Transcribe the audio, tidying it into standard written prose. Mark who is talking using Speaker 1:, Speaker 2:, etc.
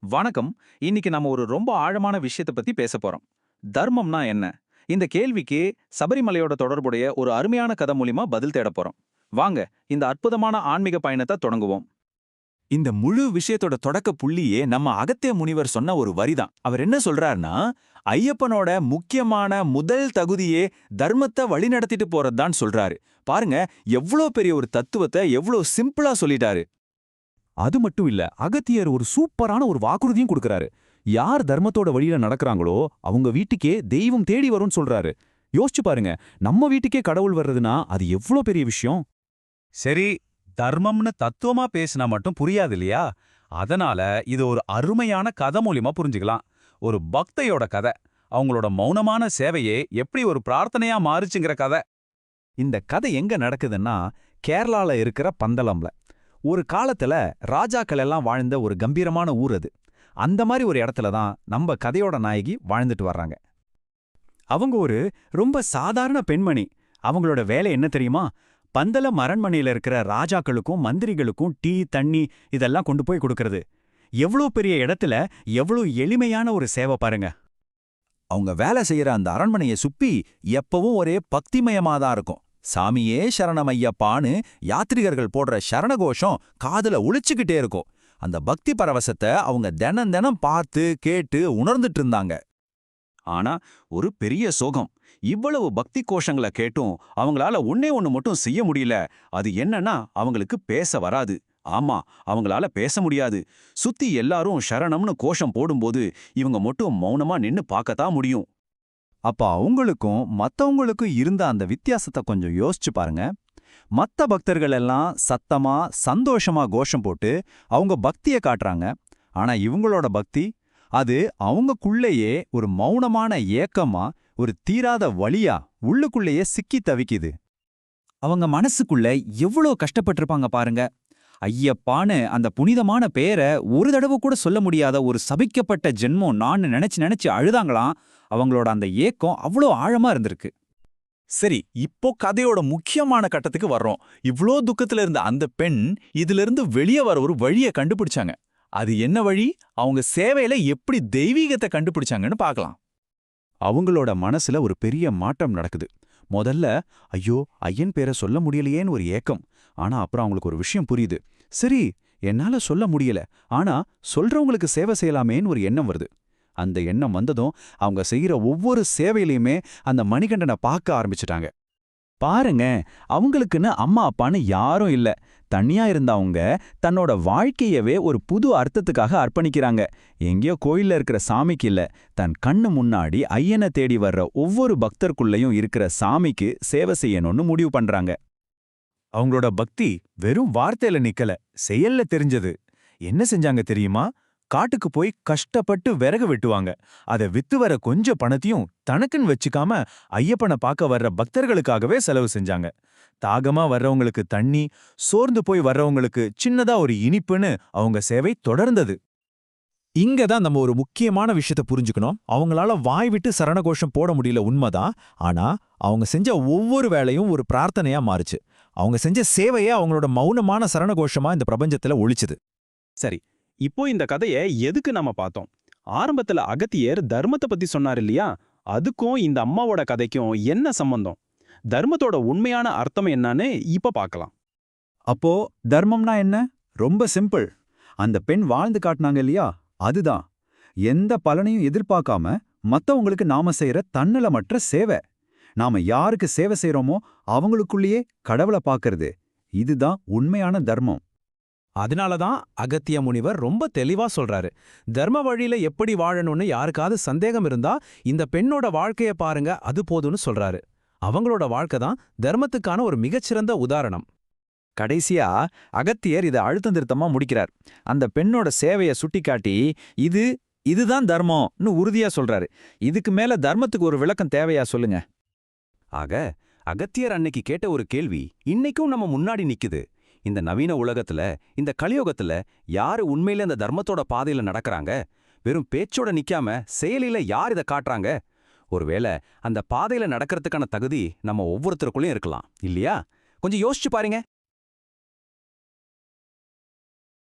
Speaker 1: வணக்கம். இன்னைக்கு நம்ம ஒரு ரொம்ப ஆழமான விஷயத்த பத்தி பேச போறோம். தர்மம்னா என்ன? இந்த கேள்விக்கு சபரிமலையோட தொடர்புடைய ஒரு அருமையான கதை மூலியமா பதில் தேட போறோம். வாங்க, இந்த அற்புதமான ஆன்மீக பயணத்தை தொடங்குவோம். இந்த முழு விஷயத்தோட தொடக்க புள்ளியே நம்ம அகத்திய முனிவர் சொன்ன ஒரு வரிதான். அவர் என்ன சொல்றாருன்னா, ஐயப்பனோட முக்கியமான முதல் தகுதியே தர்மத்தை வழிநடத்திட்டு போறதுதான் சொல்றாரு. பாருங்க, எவ்வளோ பெரிய ஒரு தத்துவத்தை எவ்வளோ சிம்பிளா சொல்லிட்டாரு.
Speaker 2: அது மட்டும் இல்ல, அகத்தியர் ஒரு சூப்பரான ஒரு வாக்குறுதியும் கொடுக்கறாரு. யார் தர்மத்தோட வழியில நடக்கறாங்களோ அவங்க வீட்டுக்கே தெய்வம் தேடி வரும்னு சொல்றாரு. யோசிச்சு பாருங்க, நம்ம வீட்டுக்கே கடவுள் வர்றதுன்னா அது எவ்ளோ பெரிய விஷயம்.
Speaker 3: சரி, தர்மம்னு தத்துவமா பேசினா மட்டும் புரியாது இல்லையா? அதனால இது ஒரு அருமையான கதை மூலியமா புரிஞ்சுக்கலாம். ஒரு பக்தையோட கதை. அவங்களோட மௌனமான சேவையே எப்படி ஒரு பிரார்த்தனையா மாறுச்சுங்கிற கதை.
Speaker 2: இந்த கதை எங்க நடக்குதுன்னா, கேரளால இருக்கிற பந்தலம்ல. ஒரு காலத்துல ராஜாக்கள் எல்லாம் வாழ்ந்த ஒரு கம்பீரமான ஊர் அது. அந்த மாதிரி ஒரு இடத்துல தான் நம்ம கதையோட நாயகி வாழ்ந்துட்டு வர்றாங்க. அவங்க ஒரு ரொம்ப சாதாரண பெண்மணி. அவங்களோட வேலை என்ன தெரியுமா? பந்தலம் அரண்மனையில இருக்கிற ராஜாக்களுக்கும் மந்திரிகளுக்கும் டீ, தண்ணி இதெல்லாம் கொண்டு போய் கொடுக்கறது. எவ்வளோ பெரிய இடத்துல எவ்வளோ எளிமையான ஒரு சேவை பாருங்க.
Speaker 4: அவங்க வேலை செய்யற அந்த அரண்மனையை சுப்பி எப்பவும் ஒரே பக்திமயமா தான் இருக்கும். சாமியே சரணமையப்பான்னு யாத்ரிகர்கள் போடுற சரணகோஷம் காதுல ஒழிச்சுக்கிட்டே இருக்கும். அந்த பக்தி பரவசத்தை அவங்க தினம் தினம் பார்த்து கேட்டு உணர்ந்துட்டு இருந்தாங்க.
Speaker 1: ஆனா, ஒரு பெரிய சோகம். இவ்வளவு பக்தி கோஷங்களை கேட்டும் அவங்களால ஒண்ணே ஒண்ணு மட்டும் செய்ய முடியல. அது என்னன்னா, அவங்களுக்கு பேச வராது. ஆமா, அவங்களால பேச முடியாது. சுத்தி எல்லாரும் சரணம்னு கோஷம் போடும்போது இவங்க மட்டும் மௌனமா நின்னு பார்க்கத்தான் முடியும்.
Speaker 2: அப்ப அவங்களுக்கும் மத்தவங்களுக்கும் இருந்த அந்த வித்தியாசத்தை கொஞ்சம் யோசிச்சு பாருங்க. மத்த பக்தர்கள் எல்லாம் சத்தமா சந்தோஷமா கோஷம் போட்டு அவங்க பக்தியை காட்டுறாங்க. ஆனா இவங்களோட பக்தி அது அவங்கக்குள்ளேயே ஒரு மௌனமான ஏக்கமா, ஒரு தீராத வலியா உள்ளுக்குள்ளேயே சிக்கி தவிக்குது. அவங்க மனசுக்குள்ள எவ்வளோ கஷ்டப்பட்டிருப்பாங்க பாருங்க. ஐயப்பான்னு அந்த புனிதமான பேரை ஒரு தடவை கூட சொல்ல முடியாத ஒரு சபிக்கப்பட்ட ஜென்மம் நான் நினைச்சு நினைச்சு அழுதாங்களாம். அவங்களோட அந்த ஏக்கம் அவ்வளோ ஆழமா இருந்திருக்கு.
Speaker 4: சரி, இப்போ கதையோட முக்கியமான கட்டத்துக்கு வர்றோம். இவ்ளோ துக்கத்துல இருந்த அந்த பெண் இதிலிருந்து வெளியே வர ஒரு வழியை கண்டுபிடிச்சாங்க. அது என்ன வழி? அவங்க சேவையில எப்படி தெய்வீகத்தை கண்டுபிடிச்சாங்கன்னு பார்க்கலாம்.
Speaker 2: அவங்களோட மனசுல ஒரு பெரிய மாற்றம் நடக்குது. முதல்ல ஐயோ ஐயன் பேரை சொல்ல முடியலையேன்னு ஒரு ஏக்கம். ஆனா அப்புறம் அவங்களுக்கு ஒரு விஷயம் புரியுது. சரி, என்னால சொல்ல முடியல, ஆனா சொல்றவங்களுக்கு சேவை செய்யலாமேன்னு ஒரு எண்ணம் வருது. அந்த எண்ணம் வந்ததும் அவங்க செய்யற ஒவ்வொரு சேவையிலையுமே அந்த மணிகண்டனை பார்க்க ஆரம்பிச்சிட்டாங்க. பாருங்க, அவங்களுக்குன்னு அம்மா அப்பான்னு யாரும் இல்ல. தனியா இருந்த அவங்க தன்னோட வாழ்க்கையவே ஒரு புது அர்த்தத்துக்காக அர்ப்பணிக்கிறாங்க. எங்கேயோ கோயில்ல இருக்கிற சாமிக்கு இல்ல, தன் கண்ணு முன்னாடி ஐயனை தேடி வர்ற ஒவ்வொரு பக்தர்க்குள்ளேயும் இருக்கிற சாமிக்கு சேவை செய்யணும்னு முடிவு பண்றாங்க. அவங்களோட பக்தி வெறும் வார்த்தையில நிக்கல, செயல்ல தெரிஞ்சது. என்ன செஞ்சாங்க தெரியுமா? காட்டுக்கு போய் கஷ்டப்பட்டு விறகு வெட்டுவாங்க. அதை வித்து வர கொஞ்சம் பணத்தையும் தனக்குன்னு வச்சுக்காம ஐயப்பனை பார்க்க வர்ற பக்தர்களுக்காகவே செலவு செஞ்சாங்க. தாகமா வர்றவங்களுக்கு தண்ணி, சோர்ந்து போய் வர்றவங்களுக்கு சின்னதா ஒரு இனிப்புன்னு அவங்க சேவை தொடர்ந்தது. இங்க தான் நம்ம ஒரு முக்கியமான விஷயத்த புரிஞ்சுக்கணும். அவங்களால வாய் விட்டு சரணகோஷம் போட முடியல, உண்மைதான். ஆனா அவங்க செஞ்ச ஒவ்வொரு வேலையும் ஒரு பிரார்த்தனையா மாறுச்சு. அவங்க செஞ்ச சேவையே அவங்களோட மௌனமான சரணகோஷமா இந்த பிரபஞ்சத்துல ஒழிச்சுது.
Speaker 1: சரி, இப்போ இந்த கதையை எதுக்கு நம்ம பார்த்தோம்? ஆரம்பத்துல அகத்தியர் தர்மத்தை பத்தி சொன்னார் இல்லையா? அதுக்கும் இந்த அம்மாவோட கதைக்கும் என்ன சம்பந்தம்? தர்மத்தோட உண்மையான அர்த்தம் என்னன்னு இப்ப பார்க்கலாம்.
Speaker 2: அப்போ தர்மம்னா என்ன? ரொம்ப சிம்பிள். அந்த பெண் வாழ்ந்து காட்டினாங்க இல்லையா, அதுதான். எந்த பலனையும் எதிர்பார்க்காம மத்தவங்களுக்கு நாம செய்யற தன்னலமற்ற சேவை. நாம யாருக்கு சேவை செய்யறோமோ அவங்களுக்குள்ளேயே கடவுளை பார்க்கறது. இதுதான் உண்மையான தர்மம்.
Speaker 5: அதனாலதான் அகத்திய முனிவர் ரொம்ப தெளிவா சொல்றாரு. தர்ம வழியில எப்படி வாழணும்னு யாருக்காவது சந்தேகம் இருந்தா இந்த பெண்ணோட வாழ்க்கைய பாருங்க, அது போதும்னு சொல்றாரு. அவங்களோட வாழ்க்கை தான் தர்மத்துக்கான ஒரு மிகச்சிறந்த உதாரணம்.
Speaker 2: கடைசியா அகத்தியர் இதை அழுத்தம் திருத்தமா முடிக்கிறார். அந்த பெண்ணோட சேவையை சுட்டிக்காட்டி இதுதான் தர்மம்னு உறுதியா சொல்றாரு. இதுக்கு மேல தர்மத்துக்கு ஒரு விளக்கம் தேவையா சொல்லுங்க?
Speaker 3: ஆக, அகத்தியர் அன்னைக்கு கேட்ட ஒரு கேள்வி இன்னைக்கும் நம்ம முன்னாடி நிக்குது. இந்த நவீன உலகத்துல, இந்த கலியுகத்துல யாரு உண்மையில இந்த தர்மத்தோட பாதையில நடக்கறாங்க? வெறும் பேச்சோட நிக்காம செயலில யார் இதை காட்டுறாங்க? ஒருவேளை அந்த பாதையில நடக்கிறதுக்கான தகுதி நம்ம ஒவ்வொருத்தருக்குள்ளயும் இருக்கலாம் இல்லையா? கொஞ்சம் யோசிச்சு பாருங்க.